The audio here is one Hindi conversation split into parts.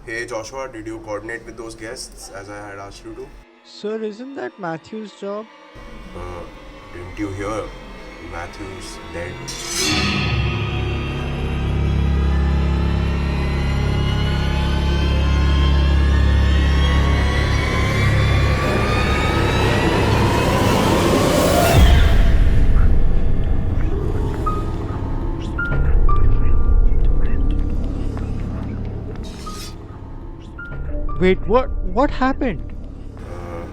Hey Joshua, did you coordinate with those guests as I had asked you to? Sir, isn't that Matthew's job? Uh, didn't you hear? Matthew's dead. Wait, what happened?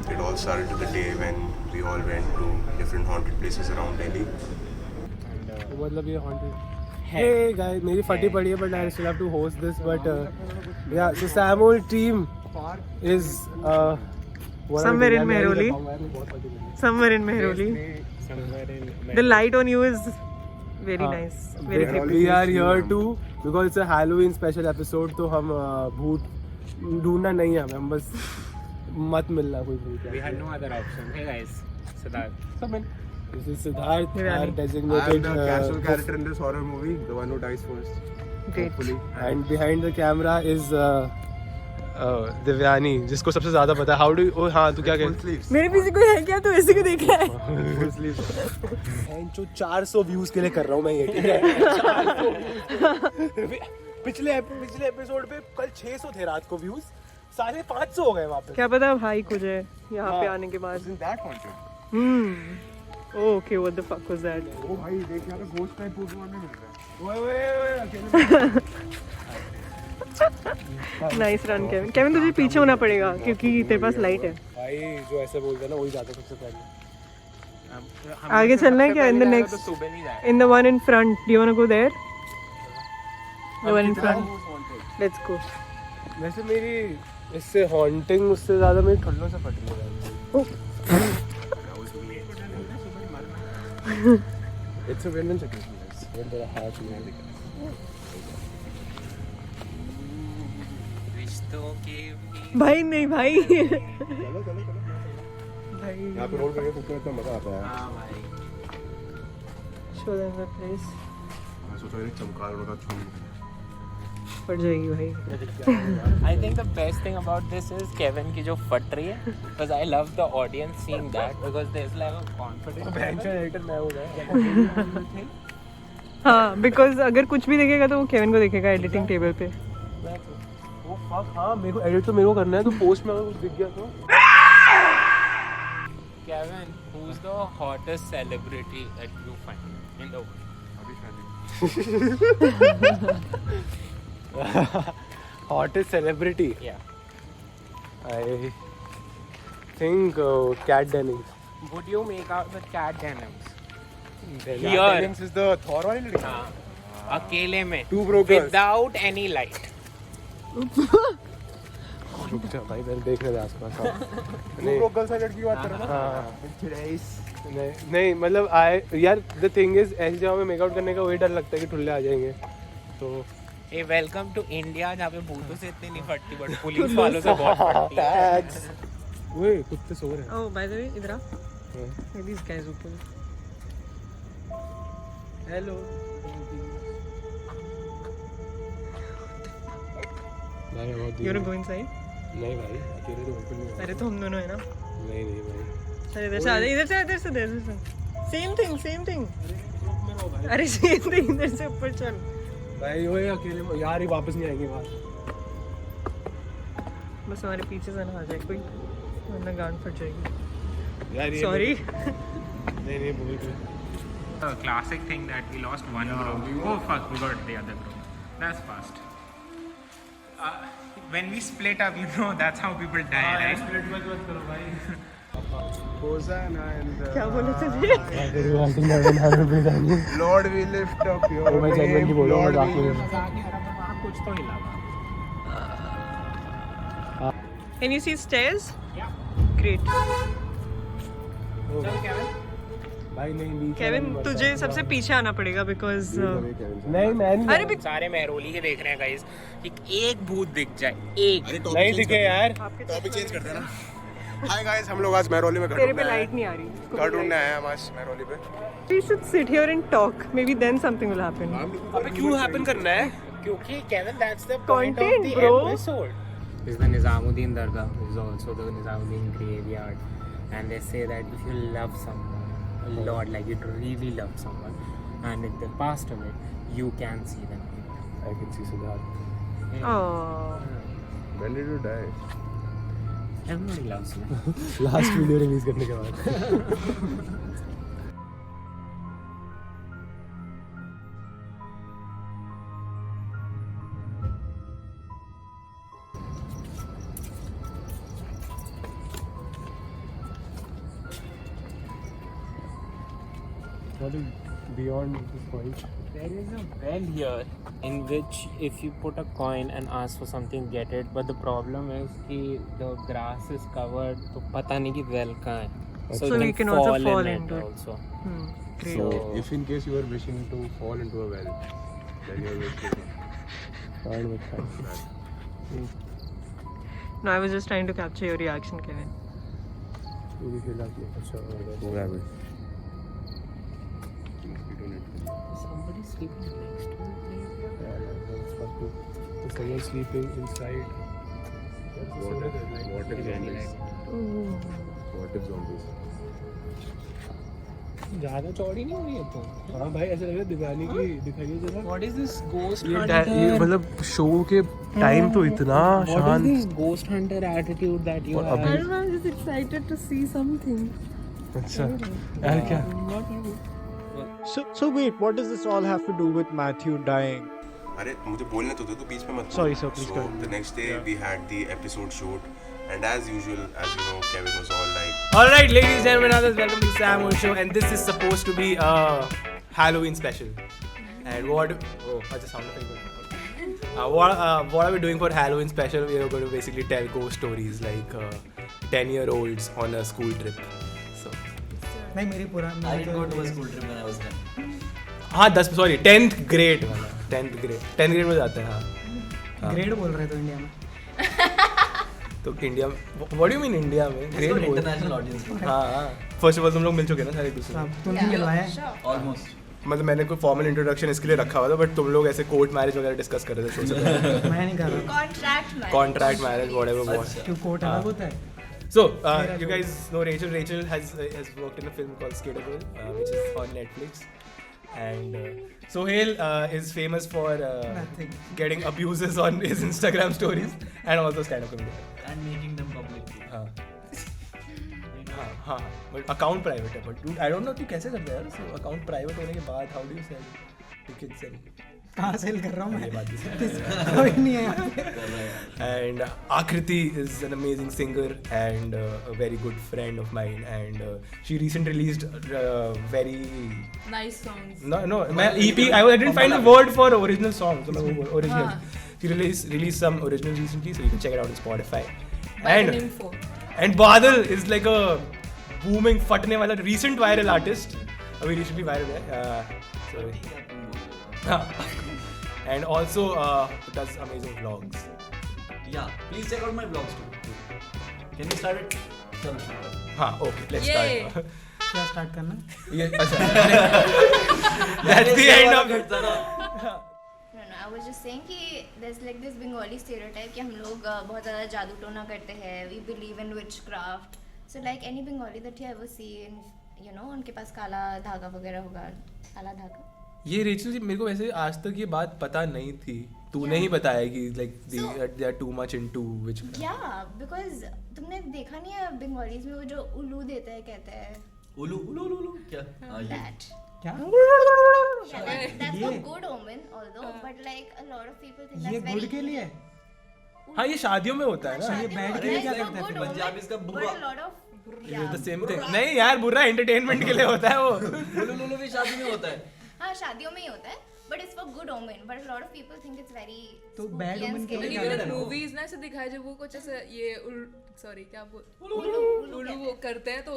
It all started the day when we all went to different haunted places around Delhi. मतलब ये haunted. Hey guys, मेरी फटी पड़ी है, but I still have to host this. But yeah, so Sam's team is somewhere in Mehroli. Somewhere in Mehroli. The light on you is very nice. Very creepy. We are here too because it's a Halloween special episode. तो हम भूत ढूंढना नहीं है, हम बस मत मिलना कोई भूत. We had no other option. Hey guys, Siddharth. Come in. This is Siddharth, our I am designated the casual character in this horror movie, the one who dies first. Great. Hopefully. and behind the camera is Divyani, जिसको सबसे ज्यादा पता है. How do you? Oh हाँ, तू क्या Full कहती sleeves. मेरे पीछे कोई है क्या? तू ऐसे को देख रहा है? है? जो 400 व्यूज के लिए कर रहा हूँ मैं ये, ठीक है? पिछले एपिसोड पे कल 600 थे रात को व्यूज, साढ़े 500 हो गए वहाँ पे. क्या पता भाई कुछ है यहाँ पे आने के बाद. Isn't that haunted? Okay, what the fuck was that? Oh भाई देख यार ghost type Pokemon में मिल रहा है. Nice run, Kevin. Kevin तुझे पीछे होना पड़ेगा क्योंकि तेरे पास लाइट है. भाई जो ऐसे बोलते हैं ना वही जाता सबसे पहले. आगे चलना है क्या? In the next, in the one in front. Do you wanna go there? The one in front. Let's go. वैसे मेरी इससे हॉन्टिंग उससे ज्यादा मेरी ठुल्लों से फट गई. It's a win-win situation, guys. When there are hearts in the भाई नहीं भाई. चलो. यहाँ पे रोल करके कुछ इतना मजा आता है. Show them the place. मैं सोच रहा हूँ चमकार वाला छूम. फट जाएगी भाई. I think the best thing about this is Kevin की जो फट रही है, because I love the audience seeing that because there's like a confidence. Editor मैं हूँ. हाँ, because अगर कुछ भी देखेगा तो वो केविन को देखेगा एडिटिंग टेबल पे. वो फक, हाँ मेरे को एडिट तो मेरे को करना है, तो पोस्ट में अगर कुछ दिख गया तो. Kevin, who's the hottest celebrity that you find in the world? Hottest celebrity? Yeah. I think Cat Dennings. Would you make out with Cat Dennings? Cat Here. Dennings is the Thor वाली लड़की. हाँ. अकेले में. Two brokers. Without any light. रुक जा भाई, मैंने देखने दे आसपास. Two brokers वाली लड़की की बात कर रहा है ना? हाँ. नहीं मतलब यार द थिंग इज ऐसी जगह में मेकआउट करने का वही डर लगता है कि ठुल्ले आ जाएंगे. तो Hey, welcome to India जहाँ पे भूतों से इतनी नहीं फटती बट पुलिस वालों से बहुत फटती है. ओए कुत्ते सो रहे हैं. Oh, by the way, इधर आ. These guys ऊपर. Hello. You wanna go inside? नहीं भाई, अकेले तो बिल्कुल नहीं. अरे तो हम दोनों है ना. नहीं भाई. अरे इधर से आ जा, इधर से. Same thing. अरे same thing, इधर से ऊपर चल. भाई ओए अकेले यार ही वापस नहीं आएंगे बाहर. बस हमारे पीछे से ना आ जाए कोई, वरना गांड फट जाएगी. यार ये Sorry. नहीं बोल रहे. The classic thing that we lost one group. Oh fuck, we got the other group. That's fast. When we split up, you know that's how people die, right? Split मत करो भाई. Hosanna and क्या बोले तुझे? Lord we lift up your मैं segment की बोल रहा हूँ, Lord मजाक we नहीं कर lift रहा. वहाँ कुछ तो हिला था. Can you see stairs? Great. भाई नहीं Kevin, तुझे सबसे पीछे आना पड़ेगा because नहीं मैं नहीं. अरे सारे मेहरोली के देख रहे हैं गाइस. एक भूत दिख जाए, एक. नहीं दिखे यार. टॉपिक चेंज करते हैं ना. हाय गाइस, हम लोग आज मेहरौली में घर तेरे पे ढूंढने आए लाइट हैं. नहीं आ रही. घर ढूंढने आए हैं हम आज मेहरौली पे. We should sit here and talk. Maybe then something will happen. अबे क्यों हैपन करना है? क्योंकि Kevin, that's the point Content, of the bro. episode. is the Nizamuddin Dargah, is also the Nizamuddin graveyard. And they say that if you love someone a lot, like you really love someone, and if they passed away, you can see them. I can see Siddharth. Oh. When did you die? Everybody loves you. Last video release करने के बाद. What is beyond this point? There is a well here in which if you put a coin and ask for something, get it. But the problem is कि the grass is covered, तो पता नहीं कि well कहाँ है. So you can also fall into it. Also. Great. So, if in case you are wishing to fall into a well, then you are wishing. Hard with that. No, I was just trying to capture your reaction, Kevin. You will feel like अच्छा. Somebody sleeping next to me. Is someone sleeping inside? What if zombies? What if zombies? ज़्यादा चौड़ी नहीं हो रही है तो. हाँ भाई ऐसा लग रहा है दिवाली की दिखाइए जरा. What is this ghost ये hunter? मतलब शो के टाइम तो इतना What is शांत. this ghost hunter attitude that you have? I don't know, I'm just excited to see something. अच्छा यार क्या? So wait, what does this all have to do with Matthew dying? अरे मुझे बोलने तो दो तो बीच में मत. Sorry, sir, please So go ahead. the next day we had the episode shoot, and as usual, as you know, Kevin was all like, Alright, ladies and gentlemen, others, welcome to the Sam Old Show, and this is supposed to be a Halloween special. And what? Oh, I just sound effect. What are we doing for Halloween special? We are going to basically tell ghost stories like 10-year-olds on a school trip. So. नहीं मेरी पुरानी I did go to a school trip when I was 10. हाँ 10th grade वाला 10th grade में जाते हैं हाँ. ग्रेड बोल रहे तो इंडिया में. तो इंडिया में what do you mean India में ग्रेड बोल. International audience. हाँ फर्स्ट ऑफ ऑल तुम लोग मिल चुके हैं ना सारे एक दूसरे से. तूने मिलवाया है? Almost. मतलब मैंने कोई फॉर्मल इंट्रोडक्शन इसके लिए रखा हुआ था बट तुम लोग ऐसे कोर्ट मैरिज वगैरह डिस्कस कर रहे थे शो से पहले. मैं नहीं कर रहा. Contract marriage whatever what. क्यों कोर्ट अलग होता है? So, you guys know Rachel. Rachel has worked in a film called Skatable, which is on Netflix. And Suhel is famous for Nothing. getting abuses on his Instagram stories and also stand-up comedy. And making them publicly. हाँ but account private है but dude I don't know तू कैसे करता है यार. So account private होने के बाद how do you sell tickets and कहाँ सेल कर रहा हूँ मैं? ये बात भी सही है. कोई नहीं है यहाँ पे. And Akriti is an amazing singer and a very good friend of mine, and she recently released very nice songs. no my EP. I didn't find the word for original song, so original. She released some originals recently, so you can check it out on Spotify. And Badel is like a booming फटने वाला recent viral artist. अभी recently viral है. And also does amazing vlogs. Yeah, please check out my vlogs too. Can we start it? चलो. हाँ, okay, let's start. क्या स्टार्ट करना? ये अच्छा. That's the end of it. No, I was just saying कि there's like this Bengali stereotype कि हम लोग बहुत ज़्यादा जादू टोना करते हैं. We believe in witchcraft. So like any Bengali that you ever see, you know, उनके पास काला धागा वगैरह होगा. काला धागा. ये रेचल जी मेरे को वैसे आज तक ये बात पता नहीं थी. तूने ही बताया कि like they are too much into witchcraft. Yeah, because तुमने देखा नहीं है Bengalis में वो जो उल्लू देता है कहते हैं. उल्लू क्या? That. क्या? Yeah, that's for good omen, although, but like a lot of people think ये that's very गुड के लिए? हाँ ये शादियों में होता है ना. ये बैड के लिए क्या करते हैं? good पंजाबी omen, इसका but बुरा. a lot of It's the same thing. नहीं यार बुरा एंटरटेनमेंट के लिए होता है वो. उल्लू भी शादी में होता है. हाँ शादियों में ही होता है. But it's for good omen. But a lot of people think it's very. तो bad omen के लिए क्या Even करते in हैं? movies ना ऐसे दिखाया जब वो कुछ ऐसे ये क्या बोल उल्लू वो करते हैं तो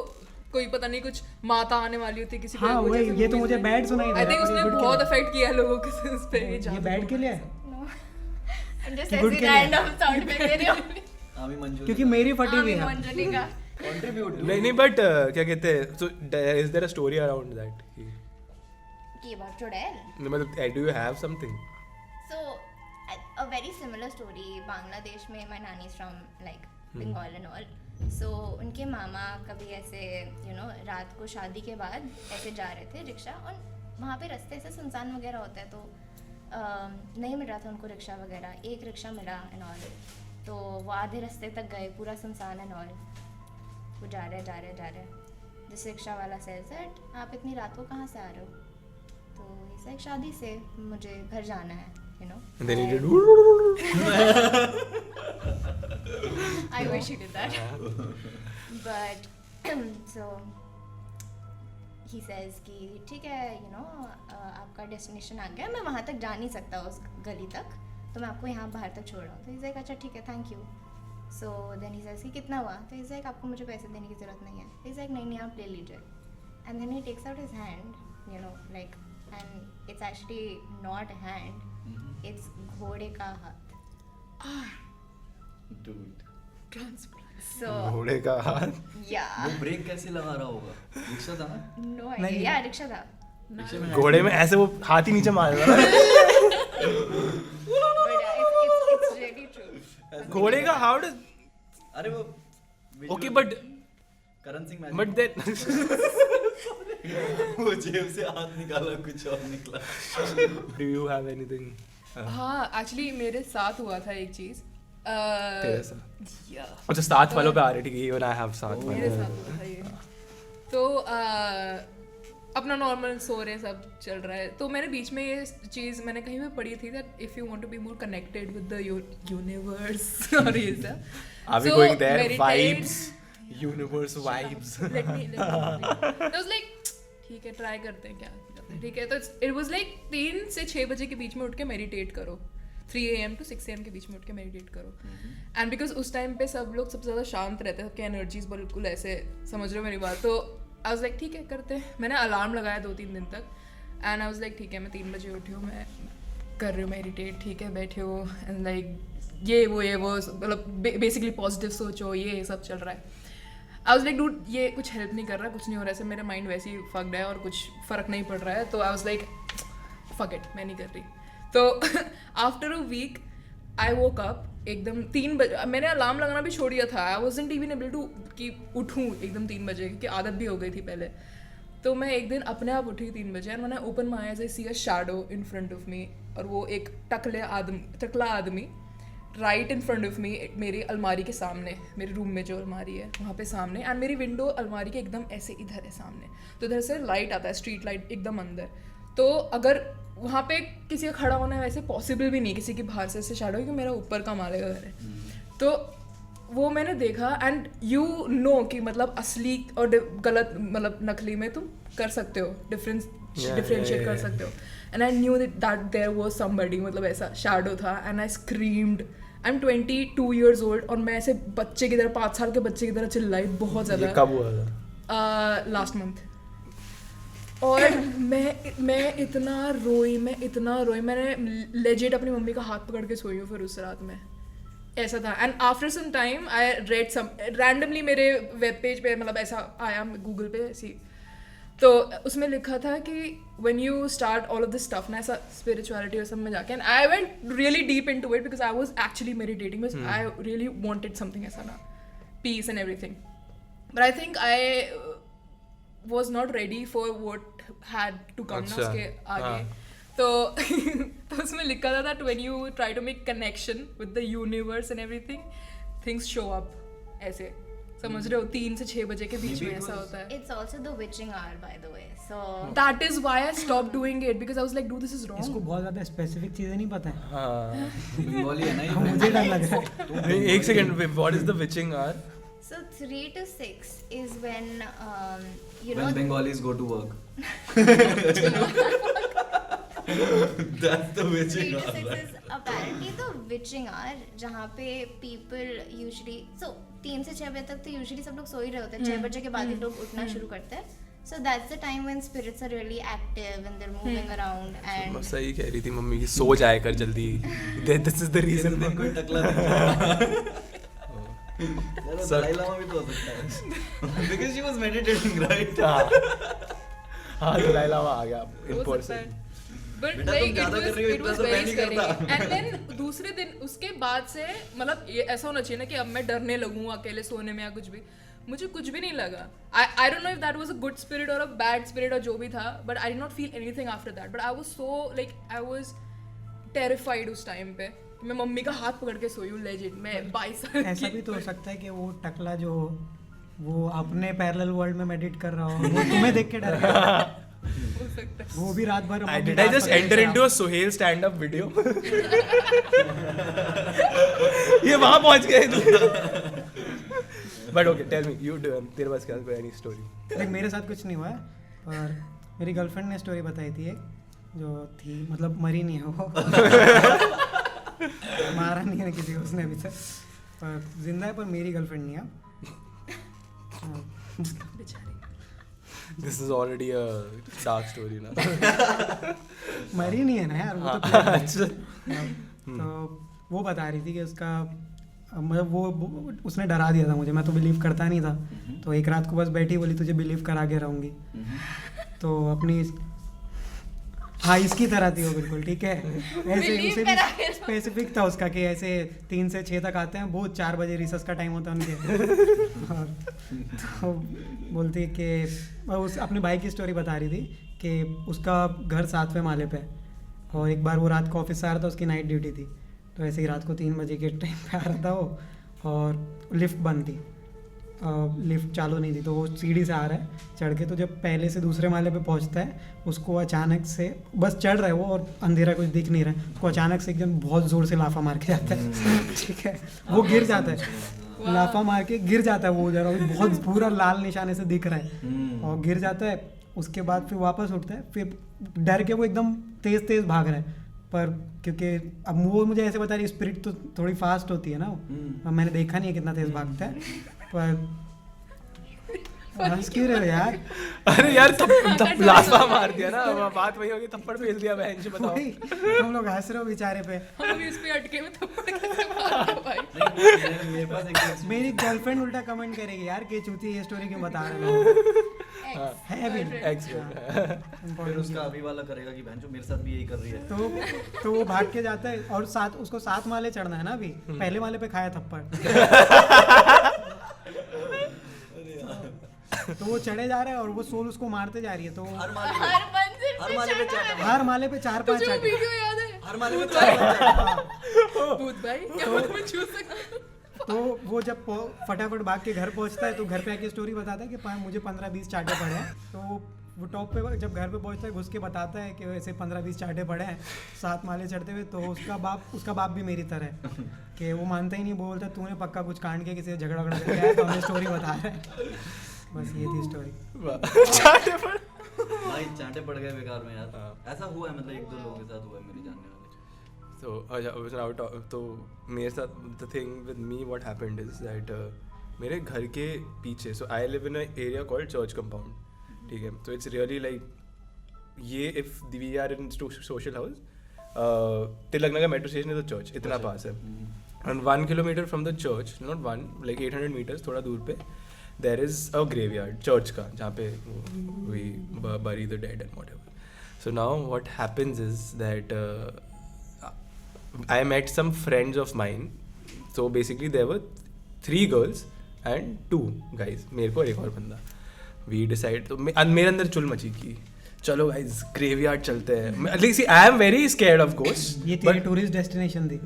कोई पता नहीं कुछ माता आने वाली होती है किसी हाँ वही ये तो मुझे बैड सुनाई दे आई रहा थिंक है. उसने ये good बहुत के लिए. अफेक्ट किया है लोगों के उस पे ये बैड के लिए है? No. I'm just Good ऐसे के लिए. random sound पे मेरे आमी मंजूर. क्योंकि मेरी फटी हुई है. मंजरी का. Contribute. नहीं बट क्या कहते हैं. So is there a story around that? कि about चुड़ैल. मतलब do you have something? So a very similar story. Bangladesh में my nanny is from like Bengal and all. So उनके मामा कभी ऐसे रात को शादी के बाद ऐसे जा रहे थे रिक्शा, और वहाँ पे रास्ते से सुनसान वगैरह होता है, तो नहीं मिल रहा था उनको रिक्शा वगैरह. एक रिक्शा मिला एंड ऑल, तो वो आधे रास्ते तक गए, पूरा सुनसान एंड ऑल. वो जा रहे जिस रिक्शा वाला सेज दैट आप इतनी रात को कहाँ से आ रहे हो, तो इसे शादी से मुझे घर जाना है, And then he did. I wish he did that. But so he says कि ठीक है, आपका डेस्टिनेशन आ गया, मैं वहाँ तक जा नहीं सकता उस गली तक, तो मैं आपको यहाँ बाहर तक छोड़ रहा हूँ. तो he's like अच्छा ठीक है, thank you. So then he says कि कितना हुआ, तो he's like आपको मुझे पैसे देने की ज़रूरत नहीं है. He's like नहीं आप ले लीजिए. And then he takes out his hand, like, and it's actually not a hand, it's घोड़े का हाथ. Dude. So घोड़े का हाथ. yeah. वो ब्रेक कैसे लगा रहा होगा? रिक्शा था ना? No idea. Yeah, रिक्शा था. रिक्शे में घोड़े में ऐसे वो हाथ ही नीचे मार रहा है. But yeah, it's really true. घोड़े का how does? अरे वो Okay, but Karan Singh but that वो जेब से हाथ निकाला, कुछ और निकला. do you have anything? हाँ एक्चुअली मेरे साथ हुआ था एक चीज़. तेरे साथ? Yeah. अच्छा साथ वालों पे आ रही थी कि even I have साथ मेरे वाले. साथ हुआ था ये. तो अपना नॉर्मल सो रहे सब चल रहा है, तो मैंने बीच में ये चीज़ मैंने कहीं पे पढ़ी थी that if you want to be more connected with the universe और ये सब. Are we So, going there? meditate. Vibes, universe vibes. Let me. I was like ठीक है ट्राई करते हैं क्या करते हैं, ठीक है. तो it was like 3 से 6 बजे के बीच में उठ के मेडिटेट करो. 3 AM to 6 AM के बीच में उठ के मेडिटेट करो. एंड बिकॉज उस टाइम पे सब लोग सबसे ज़्यादा शांत रहते हैं, सबके एनर्जीज बिल्कुल ऐसे, समझ रहे हो मेरी बात. तो आई वाज लाइक ठीक है करते हैं. मैंने अलार्म लगाया 2-3 दिन तक, एंड आई वाज लाइक ठीक है मैं 3 बजे उठी हूँ, मैं कर रही हूँ मेडिटेट, ठीक है बैठे हो, एंड लाइक ये वो मतलब बेसिकली पॉजिटिव सोचो, ये सब चल रहा है. आई वाज लाइक डूड ये कुछ हेल्प नहीं कर रहा, कुछ नहीं हो रहा है, ऐसे मेरा माइंड वैसे ही फक्ड है और कुछ फ़र्क नहीं पड़ रहा है. तो I was like fuck it, मैं नहीं कर रही. तो after a week I woke up एकदम 3 बजे. मैंने अलार्म लगाना भी छोड़ दिया था. I wasn't even able to कि उठूँ एकदम 3 बजे, क्योंकि आदत भी हो गई थी पहले. तो मैं एक दिन अपने आप उठी 3 बजे, एंड मैंने open my eyes, I see a shadow in front of me, और वो एक टकला आदमी right in front of me, मेरी अलमारी के सामने, मेरे रूम में जो अलमारी है वहाँ पे सामने, एंड मेरी विंडो अलमारी के एकदम ऐसे इधर है सामने. तो इधर से लाइट आता है, स्ट्रीट लाइट एकदम अंदर. तो अगर वहाँ पे किसी का खड़ा होना है वैसे पॉसिबल भी नहीं, किसी की बाहर से ऐसे शैडो, क्योंकि मेरा ऊपर का माले का घर है. तो वो मैंने देखा, एंड यू नो कि मतलब असली और गलत मतलब नकली में तुम कर सकते हो डिफरेंशिएट कर सकते हो. And I knew that there was somebody, मतलब ऐसा शैडो था, and I screamed. I am 22 years old, और मैं ऐसे बच्चे की तरह, 5 साल के बच्चे की तरह चिल्लाई बहुत ज़्यादा. कब हुआ था? Last month. और मैं इतना रोई, मैंने लेजिट अपनी मम्मी का हाथ पकड़ के सोई हूँ फिर उस रात में. ऐसा था. And after some time I read some randomly मेरे वेब पेज पे, मतलब ऐसा आया गूगल पे ऐसी, तो उसमें लिखा था कि when you start all of this stuff ना, ऐसा spirituality और सब में जाके, and I went really deep into it because I was actually meditating because I really wanted something ऐसा ना, peace and everything. But I think I was not ready for what had to come ना उसके आगे. तो उसमें लिखा था that when you try to make connection with the universe and everything, things show up ऐसे. समझ रहे हो, 3 से 6 बजे के बीच में ऐसा होता है. It's also the witching hour, by the way. So that is why I stopped doing it, because I was like, dude, this is wrong. इसको बहुत ज़्यादा स्पेसिफिक चीज़ें नहीं पता है. हाँ. बंगाली है ना, मुझे डर लग रहा है. नहीं, एक second. What is the witching hour? So 3 to 6 is when you know when Bengalis go to work. That's the 3 witching to hour. 6 is apparently the witching hour, जहाँ पे people usually 3 से 6 बजे तक तो usually सब लोग सो ही रहे होते हैं. 6 बजे के बाद ही लोग उठना शुरू करते हैं. So that's the time when spirits are really active and they're moving around. And सही कह रही थी मम्मी की, सो जाए कर जल्दी. This is the reason. कोई टकला दलाई लामा भी तो हो सकता है. Because she was meditating, right? हाँ दलाई लामा आ गया in हो सकता person. है. But बेटा, like तुम ज्यादा कर रही हो, it इतना was तो मैं very नहीं scary. करता। And then दूसरे दिन उसके बाद से मतलब ये ऐसा होना चाहिए ना कि अब मैं डरने लगूँ अकेले सोने में या कुछ भी, मुझे कुछ भी नहीं लगा. I don't know if that was a good spirit or a bad spirit or जो भी था, but I did not feel anything after that. But I was so like I was terrified उस टाइम पे. मैं मम्मी का हाथ पकड़ के सोई हूँ legit. मैं 22 साल की. ऐसा भी तो हो सकता है कि वो टकला जो वो अपने पैरेलल वर्ल्ड में मेडिट कर रहा हो, वो तुम्हें देख के डर गया. हो सकता है. वो भी रात भर Did I just enter into a Suhel stand-up video? ये वहाँ पहुँच गए. But okay, tell me, you do. तेरे पास क्या कोई any story? देख मेरे साथ कुछ नहीं हुआ है, पर मेरी गर्लफ्रेंड ने स्टोरी बताई थी एक जो थी, मतलब मरी नहीं है वो. मारा नहीं है किसी को उसने अभी तक, पर जिंदा है, पर मेरी गर्लफ्रेंड नहीं है. This is already a dark story now. मरी नहीं है ना यार, वो तो तो वो बता रही थी कि उसका मतलब वो उसने डरा दिया था मुझे. मैं तो बिलीव करता नहीं था, तो एक रात को बस बैठी बोली तुझे बिलीव करा के रहूँगी. तो अपनी हाँ इसकी तरह थी वो बिल्कुल. ठीक है, ऐसे उसे भी स्पेसिफिक था उसका कि ऐसे 3 से 6 तक आते हैं, बहुत 4 बजे रिसर्च का टाइम होता है उनके. और तो बोलती कि उस अपने भाई की स्टोरी बता रही थी कि उसका घर 7वें माले पे है, और एक बार वो रात को ऑफिस से आ रहा था, उसकी नाइट ड्यूटी थी, तो ऐसे ही रात को 3 बजे के टाइम पे आ रहा था वो, और लिफ्ट बंद थी, लिफ्ट चालू नहीं थी, तो वो सीढ़ी से आ रहा है चढ़ के, तो जब पहले से दूसरे माले पे पहुंचता है उसको अचानक से, बस चढ़ रहा है वो और अंधेरा कुछ दिख नहीं रहा है, उसको अचानक से एकदम बहुत ज़ोर से लाफा मार के जाता है. ठीक है, वो गिर जाता है, लाफा मार के गिर जाता है वो जरा, बहुत पूरा लाल निशाने से दिख रहा है, और गिर जाता है. उसके बाद फिर वापस उठता है, फिर डर के वो एकदम तेज़ तेज़ भाग रहा है, पर क्योंकि अब वो मुझे ऐसे बता रही स्पिरिट तो थोड़ी फास्ट होती है ना, अब मैंने देखा नहीं है कितना तेज़ भागता है, पर हंस क्यों रहे हो यार? अरे यार तब लाफा मार दिया ना, बात वही होगी, थप्पड़ फेल दिया बहन से. बताओ तुम लोग हंस रहे हो बेचारे पे. हम भी इस पे अटके में थप्पड़ कैसे मार भाई. मेरे पास एक मेरी गर्लफ्रेंड उल्टा कमेंट करेगी यार कि चूती ये स्टोरी क्यों बता रहे हो. है भी फिर उसका अभी वाला करेगा कि बहन जो मेरे साथ भी यही कर रही है. तो वो भाग के जाता है, और उसको 7 माले चढ़ना है ना. अभी पहले माले पे खाया थप्पड़. तो वो चढ़े जा रहा है और वो सोल उसको मारते जा रही है, तो हर माले पे 4-5 तुझे वो वीडियो याद है? हर माले पे 4 भूत भाई क्या मैं छू सकता हूं? तो वो जब फटाफट भाग के घर पहुंचता है, तो घर पे आके स्टोरी बताता है कि मुझे 15-20 चाटे पड़े हैं. तो वो टॉप पे जब घर पे पहुंचता है घुस के बताता है कि वैसे 15-20 चाटे पड़े हैं 7 माले चढ़ते हुए. तो उसका बाप भी मेरी तरह है कि वो मानता ही नहीं, बोलता तूने पक्का कुछ कांड किया, किसी से झगड़ा करके आया, तो हमें स्टोरी बता रहा है. बस ये थी स्टोरी. भाई चाटे पड़ गए बेकार में यार. ऐसा हुआ है, मतलब 1-2 लोगों के साथ हुआ है मेरे जानने वाले. तो मेरे साथ the thing with me what happened is that मेरे घर के पीछे, so I live in a area called church compound. ठीक है, तो इट्स रियली लाइक ये if we are in social house, Tilaknagar metro station is the church, इतना पास है. And 1 kilometre from the church, not 1 like 800 metres थोड़ा दूर पे, there is a graveyard church का, जहाँ पे we bury the dead and whatever. So now what happens is that I met some friends of mine. So basically there were 3 girls and 2 guys, मेरे को और एक और बंदा. We decide, तो मेरे अंदर चुल मची की चलो गाइस ग्रेवयार्ड चलते हैं. At I am very scared of ghosts. ये तेरी टूरिस्ट डेस्टिनेशन थी.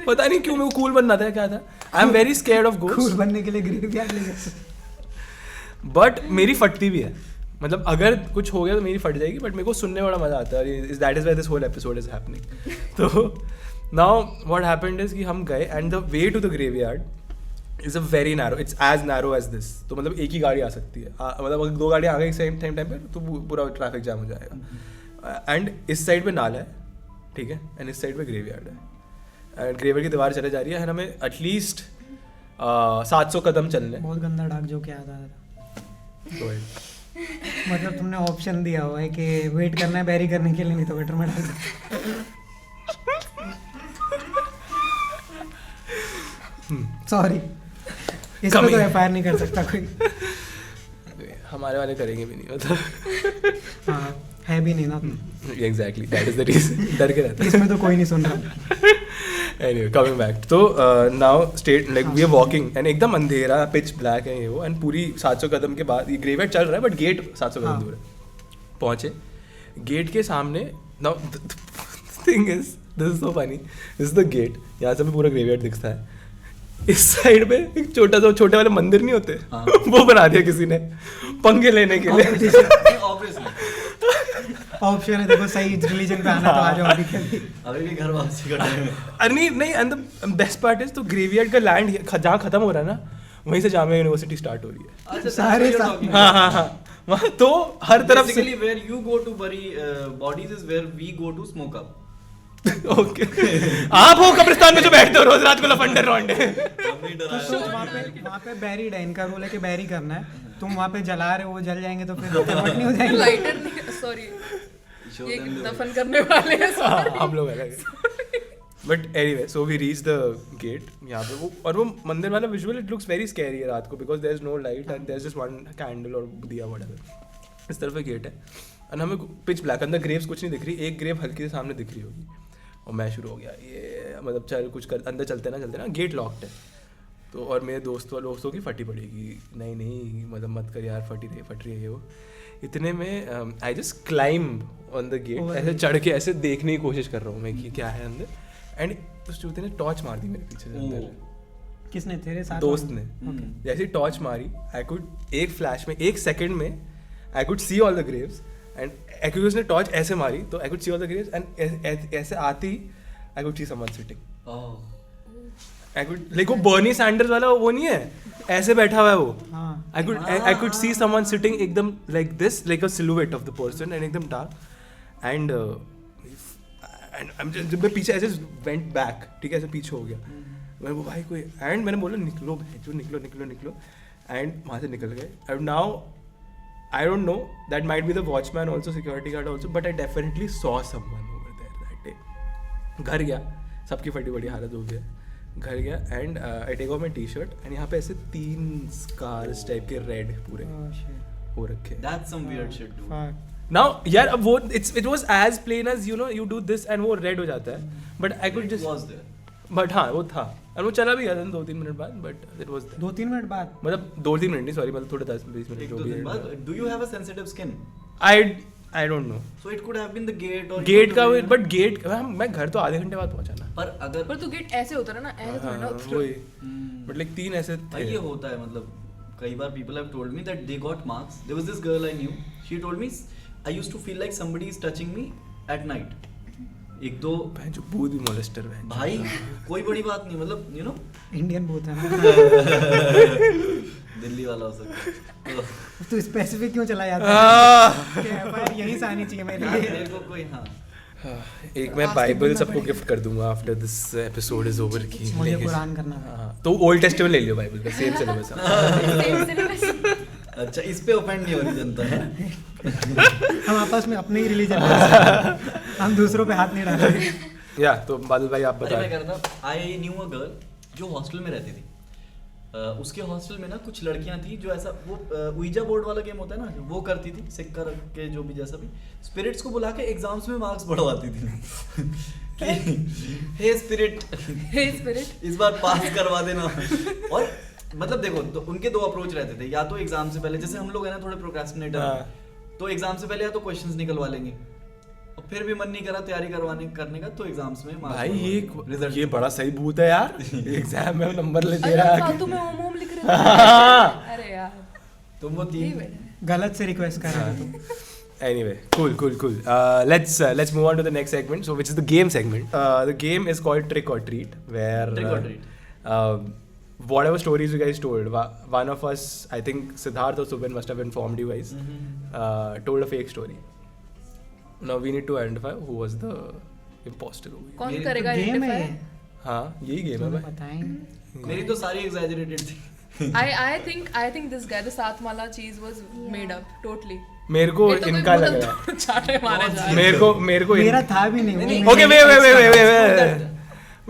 पता नहीं क्यों मेरे को कूल बनना था, क्या था. I am very scared of ghosts. Cool बनने के लिए ग्रेवयार्ड ले गए. बट मेरी फटती भी है, मतलब अगर कुछ हो गया तो मेरी फट जाएगी, बट मेरे को सुनने बड़ा मजा आता है. That is why this whole episode is happening. तो नाउ व्हाट हैपेंड इज कि हम गए and the way to the graveyard is a very narrow, it's as narrow as this. तो मतलब एक ही गाड़ी आ सकती है, मतलब अगर 2 गाड़ियाँ आ गई सेम टाइम पे तो पूरा ट्रैफिक जाम हो जाएगा. एंड इस साइड पे नाला है, ठीक है, एंड इस साइड पे ग्रेवयार्ड है. एंड ग्रेवयार्ड की दीवार चले जा रही है, हमें एटलीस्ट 700 कदम चलने. बहुत गंदा डाक जो क्या आता है. मतलब तुमने ऑप्शन दिया हुआ है कि वेट करना है बैरी करने के लिए, नहीं तो वेटर में डाल सॉरी, इस पे तो एफआईआर नहीं कर सकता कोई. हमारे वाले करेंगे भी नहीं, मतलब हाँ है भी नहीं ना Exactly, that is the reason. डर के रहता है. इसमें तो कोई नहीं सुन रहा. Anyway, coming back. So now we are walking and एकदम अंधेरा, pitch black है ये वो, and पूरी 700 कदम के बाद ये ग्रेवयार्ड चल रहा है, but गेट 700 कदम दूर है. पहुंचे गेट के सामने. Now the thing is, this is so funny. This is the gate. यहाँ से भी पूरा ग्रेवयार्ड दिखता है. इस साइड पे एक छोटे वाले मंदिर नहीं होते, वो बना दिया किसी ने पंगे लेने के लिए. ऑप्शन है, देखो सही रिलीजन पे आना तो आ जाओ अभी भी घर वापसी का टाइम है. अरे नहीं, and the best part is तो ग्रेवयार्ड का लैंड जहाँ खत्म हो रहा है ना, वहीं से जामिया यूनिवर्सिटी स्टार्ट हो रही है. अच्छा, सारे हाँ वहाँ तो हर तरफ से. Basically, where you go to bury bodies is where we go to smoke up. Okay. आप हो कब्रिस्तान में जो बैठते हो रोज रात को लफंडर रोंडे. वहाँ पे बैरिड है, इनका रूल है कि बैरी करना है. तुम वहाँ पे जला रहे हो, वो जल जाएंगे तो फिर कन्वर्ट नहीं हो जाएंगे. लाइटर नहीं, सॉरी, ये दफन करने वाले हैं. हम लोग अलग है. But anyway, so we reach the gate. यहाँ पे वो और वो मंदिर वाला visual, it looks very scary है रात को, because there is no light and there is just one candle और दिया व्हाटएवर. इस तरफ गेट है और हमें पिच ब्लैक, अंदर ग्रेव्स कुछ नहीं दिख रही. एक ग्रेव हल्की से सामने दिख रही होगी और मैं शुरू हो गया ये मतलब चल कुछ कर, अंदर चलते ना गेट लॉक्ड है. तो और मेरे दोस्तों की फटी पड़ेगी. नहीं मतलब मत कर यार, फट रही है वो. इतने में I just climb on the gate, ऐसे चढ़ के ऐसे देखने की कोशिश कर रहा हूँ मैं कि क्या है अंदर. एंड उस चूते ने टॉर्च मार दी मेरे पीछे से अंदर. किसने? तेरे साथ दोस्त ने. जैसे टॉर्च मारी, आई कुड एक फ्लैश में, एक सेकंड में आई could see all the Graves. And actually उसने टॉर्च ऐसे मारी तो आई could see all the Graves and ऐसे आती आई could see someone sitting. I could like वो बर्नी सैंडर्स वाला वो नहीं है, ऐसे बैठा हुआ है वो. I could see someone sitting एकदम like this, like a silhouette of the person and एकदम डार्क. एंड जब मैं पीछे ऐसे वेंट बैक, ठीक है, ऐसे पीछे हो गया. मैं वो भाई कोई, एंड मैंने बोला निकलो जो निकलो. एंड वहाँ से निकल गए. And now I don't know, that might be the watchman also, security guard also, but I definitely saw someone over there that day. घर गया, सबकी फटी बड़ी हालत हो गया. घर गया and I take off my t-shirt and यहाँ पे ऐसे 3 स्कार्स टाइप के रेड पूरे हो रखे. That's some weird shit, dude. Now यार अब वो it was as plain as you do this and वो रेड हो जाता है. But I could just was there. But हाँ वो था और वो चला भी गया 2-3 मिनट बाद. But it was there. 2-3 minute बाद, मतलब 2-3 मिनट नहीं, सॉरी, मतलब थोड़े 10-20 मिनट जो भी है. Do you have a sensitive skin? I don't know. So it could have been the gate or gate का, बट गेट मैं घर तो आधे घंटे बाद पहुंचा ना. पर तू गेट ऐसे होता ना, ऐसे थोड़ा ना उतरो. वही, बट लाइक 3 ऐसे थे. ये होता है, मतलब कई बार people have told me that they got marks. There was this girl I knew. She told me I used to feel like somebody is touching me at night. एक दो जो भूत भी मोलेस्टर है भाई, कोई बड़ी बात नहीं, मतलब यू नो इंडियन भूत है ना. दिल्ली वाला हो सकता है. तो स्पेसिफिक क्यों चला जाता है? एफआईआर यही से आनी चाहिए मेरे को कोई. हाँ, एक मैं बाइबल सबको गिफ्ट कर दूंगा after this episode is over की. मुझे कुरान करना है. हाँ, तो ओल्ड टेस्टामेंट ले लियो बाइबल का, सेम सिलेबस है. अच्छा, इस पे ऑफेंड नहीं हो रही जनता है. हम आपस में अपने ही रिलीजन हम दूसरों पे हाथ नहीं डाल रहे. या तो बादल भाई आप बता. मैं कह रहा था, आई न्यू अ गर्ल जो हॉस्टल में रहती थी. उसके हॉस्टल में ना कुछ लड़कियां थी जो ऐसा वो उइजा बोर्ड वाला गेम होता है ना, वो करती थी, सिक्का रख के जो भी जैसा भी, स्पिरिट्स को बुला के एग्जाम्स में मार्क्स बढ़वाती थी. हे स्पिरिट इस बार पास करवा देना. और मतलब देखो, तो उनके 2 अप्रोच रहते थे. या तो एग्जाम से पहले, जैसे हम लोग है ना थोड़े प्रोक्रेस्टिनेटर, तो एग्जाम से पहले या तो क्वेश्चंस निकलवा लेंगे, और फिर भी मन नहीं करा तैयारी करने का, तो एग्जाम्स में भाई ये बड़ा सही भूत है यार. एग्जाम में नंबर ले दे रहा है. फालतू में ओम लिख रहे हैं. अरे यार तुम वो 3 गलत से रिक्वेस्ट कर रहे हो. Anyway, cool. Let's move on to the next segment. So, which is the game segment. The game is called Trick or Treat, where whatever stories you guys told, one of us, I think Siddharth or Subin must have informed you guys, told a fake story. Now we need to identify who was the imposter. कौन करेगा identify? हाँ, यही गेम है. बताएं. मेरी तो सारी exaggerated थी. I think this guy, the सात वाला चीज was made up totally. मेरे को इनका लग रहा है. चाटे मारे जा. मेरे को मेरा था भी नहीं. Okay, wait.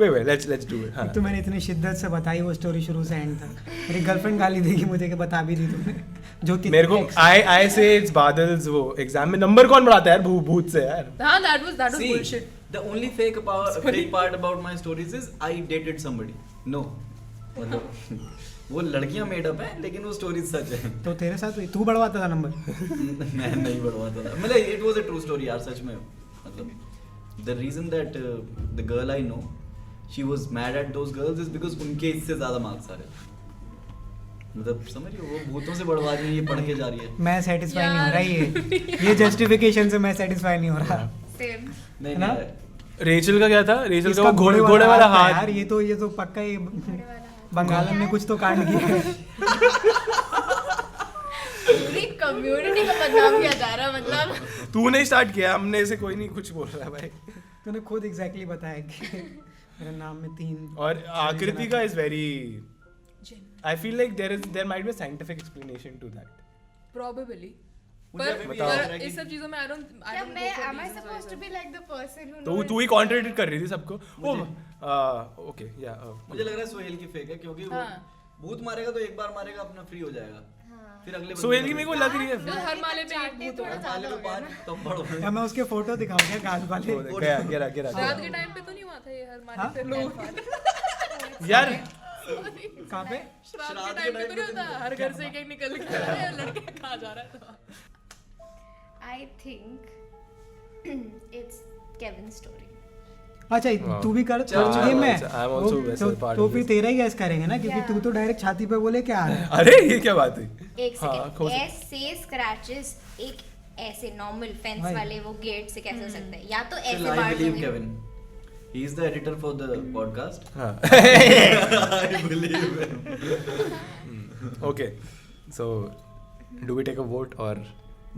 Wait, let's do it. हाँ. तो मैंने इतनी शिद्दत से बताई वो स्टोरी शुरू से एंड तक. मेरी गर्लफ्रेंड गाली देगी मुझे कि बता भी दी तूने. जो कि मेरे को I say it's Badel's वो एग्जाम में नंबर कौन बढ़ाता है यार भूत से यार. हाँ, that was See, bullshit. the only fake part about my stories is I dated somebody. No. मतलब वो लड़कियां मेड अप हैं लेकिन वो स्टोरीज सच है. तो तेरे साथ हुई, तू बढ़वाता था नंबर. मैं नहीं बढ़वाता था. मतलब it was a true story यार सच में. मतलब the reason that the girl I know she was mad at those girls is because उनके इससे ज्यादा मार्क्स आ रहे. मतलब समझ रहे हो वो भूतों से बढ़वा रही है ये पढ़ के जा रही है. मैं सेटिस्फाई नहीं हो रहा ये जस्टिफिकेशन से मैं सेटिस्फाई नहीं हो रहा. Same. नहीं ना? नहीं रेचल का क्या था? रेचल का इसका वो घोड़े वाला था हाथ. यार ये तो पक्का ही बंगालन में कुछ तो कांड किया है. पूरी कम्युनिटी को बदनाम किया जा रहा मतलब. तूने स्टार्ट किया, हमने ऐसे कोई नहीं कुछ बोल रहा है भाई. तूने खुद एग्जैक्टली बताया कि मेरे नाम में 3 और आकृति का is very I feel like there might be a scientific explanation to that. Probably. मुझे अभी भी पर याद है इस सब चीजों में I don't क्या go मैं for am I reasons supposed to why be like the person who तो knows? तू ही कॉन्ट्रडिक्ट कर रही थी सबको. ओके या मुझे लग रहा है सोहेल की फेक है क्योंकि वो भूत मारेगा तो एक बार मारेगा अपना फ्री हो जाएगा. फिर अगले सोहेल की मेरे को लग रही है. तो हर माले पे एक भूत होगा. माले पे 5 तो बड़ो. या मैं उसके फोटो दिखाऊं क्या गाल वाले. गिरा रात के टाइम पे तो नहीं हुआ था ये हर माले पे लोग. यार कहाँ पे? रात के टाइम पे तो नहीं होता हर घर से एक निकल के आ रहा है लड़के कहाँ जा रहा है तो. I think it's Kevin's story. अच्छा तू भी कर ये मैं तो फिर तेरा ही गैस करेंगे ना क्योंकि तू तो डायरेक्ट छाती पे बोले क्या आ रहा है. अरे ये क्या बात है. एक सेकंड. ऐसे स्क्रैचेस एक ऐसे नॉर्मल फेंस वाले वो गेट से कैसे हो सकता है? या तो ऐसे I बाहर believe Kevin. He is the editor for the podcast. I believe him. Okay. So do we take a vote or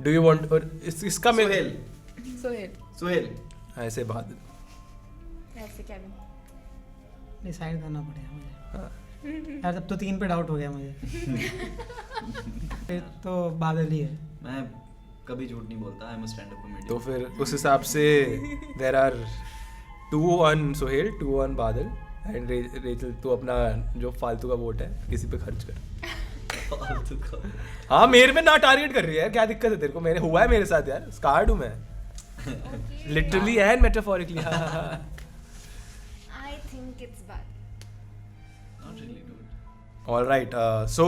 do you want or इसका में सोहेल ऐसे बात ऐसे Kevin. डिसाइड करना पड़ेगा मुझे. यार तब तो 3 पे डाउट हो गया मुझे. फिर तो बादल ही है. मैं कभी झूठ नहीं बोलता. I am a stand up comedian. तो फिर उस हिसाब से there are 2 on Sohail 2 on बादल एंड रेचल तू अपना जो फालतू का वोट है किसी पे खर्च कर. फालतू का. हाँ मेरे में ना टारगेट कर रही है क्या दिक्कत है तेरे को? मेरे हुआ है मेरे साथ यार. स्कार्ड हूँ मैं literally and metaphorically. I think it's bad. Not really, dude. All right. So,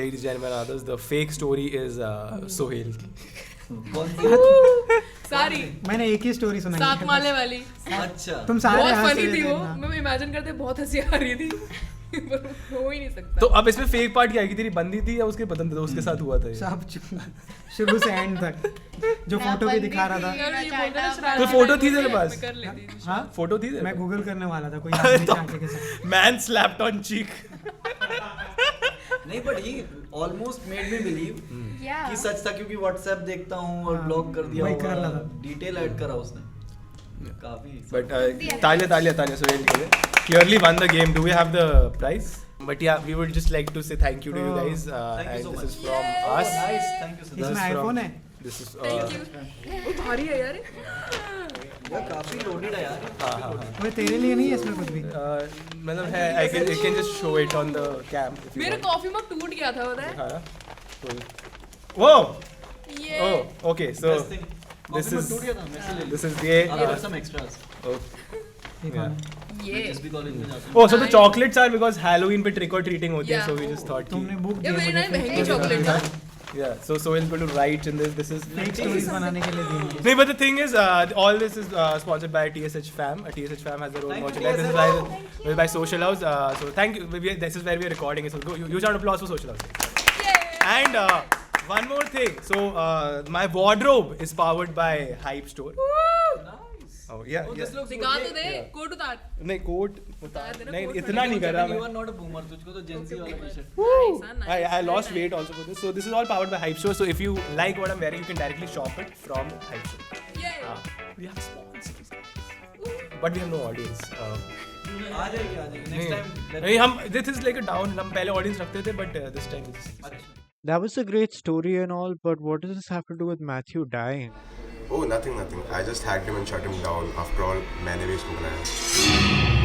ladies, gentlemen, others, the fake story is Suhel. कौन सी? सारी मैंने एक ही स्टोरी सुनाई. 7 माले वाली अच्छा. तुम सारे बहुत फनी थी वो. मैं इमेजिन करते बहुत हंसी आ रही थी. पर हो ही नहीं सकता. तो अब इसमें फेक पार्ट क्या है कि तेरी बंदी थी या उसके पतन दोस्त के साथ हुआ था ये? सब शुरू से एंड तक जो फोटो भी दिखा रहा था. यार ये बोलते ना शरारत तो फोटो थी तेरे पास? मैं कर लेती थी. हाँ फोटो थी तेरे मैं पास? गूगल करने वाला था कोई आदमी चांटे के साथ. Man slapped on cheek. नहीं but he almost made me believe Yeah. कि सच था क्योंकि व्हाट्सएप देखता हूँ और ब्लॉक कर दिया वही होगा. कर रहा था. डिटेल ऐड करा उसने. काफी. But तालियां Suhel के लिए. Clearly won the game. Do we have the prize? But yeah, we would just like to say thank you to you guys. Thank you And so this much. is from Oh, us. nice. Thank you so इसमें much. आईफोन है. This is thank you. वो भारी है यार. यार काफी लोडेड है यार. हाँ. वो तेरे लिए नहीं है इसमें कुछ भी. मतलब है I can just show it on the cam if you मेरा want. कॉफी मग टूट गया था पता है. हाँ. Whoa. ये Oh, okay. So Best thing. this Coffee is मग टूट गया था. मैं से ले this is I'll the add some extras. oh, देखो yeah. ना. ये मैं जिस भी कॉलेज में जाता हूँ. Oh, so the chocolates are because Halloween पे trick or treating होती है, Yeah. so we just thought तुमने कि बुक ये दिया मेरी मुझे. ना महंगी चॉकलेट था. yeah. So Sohel's going to write in this. This is fake stories बनाने के लिए दी मुझे. no, but the thing is, all this is sponsored by TSH Fam. TSH Fam has their own Thank you, merchandise. This is by Social House. So thank you. This is where we are recording it. So go, huge round of applause for Social House. And one more thing. So my wardrobe is powered by Hype Store. Nice. Oh yeah. Oh, yeah. this looks दिखा good. तो दे कोट उतार. नहीं कोट उतार देना, नहीं कोट इतना नहीं कर रहा You मैं. are not a boomer. तुझको तो Gen Z वाला T-shirt. Nice, I lost weight also for this. So this is all powered by Hype Store. So if you like what I'm wearing, you can directly shop it from Hype Store. Yeah. We have sponsors, but we have no audience. आ जाएगी. Next time. नहीं हम this is like a down. हम पहले audience रखते थे, but this time it's That was a great story and all, but what does this have to do with Matthew dying? Oh, nothing. I just hacked him and shut him down. After all, मैंने भी इसको बनाया.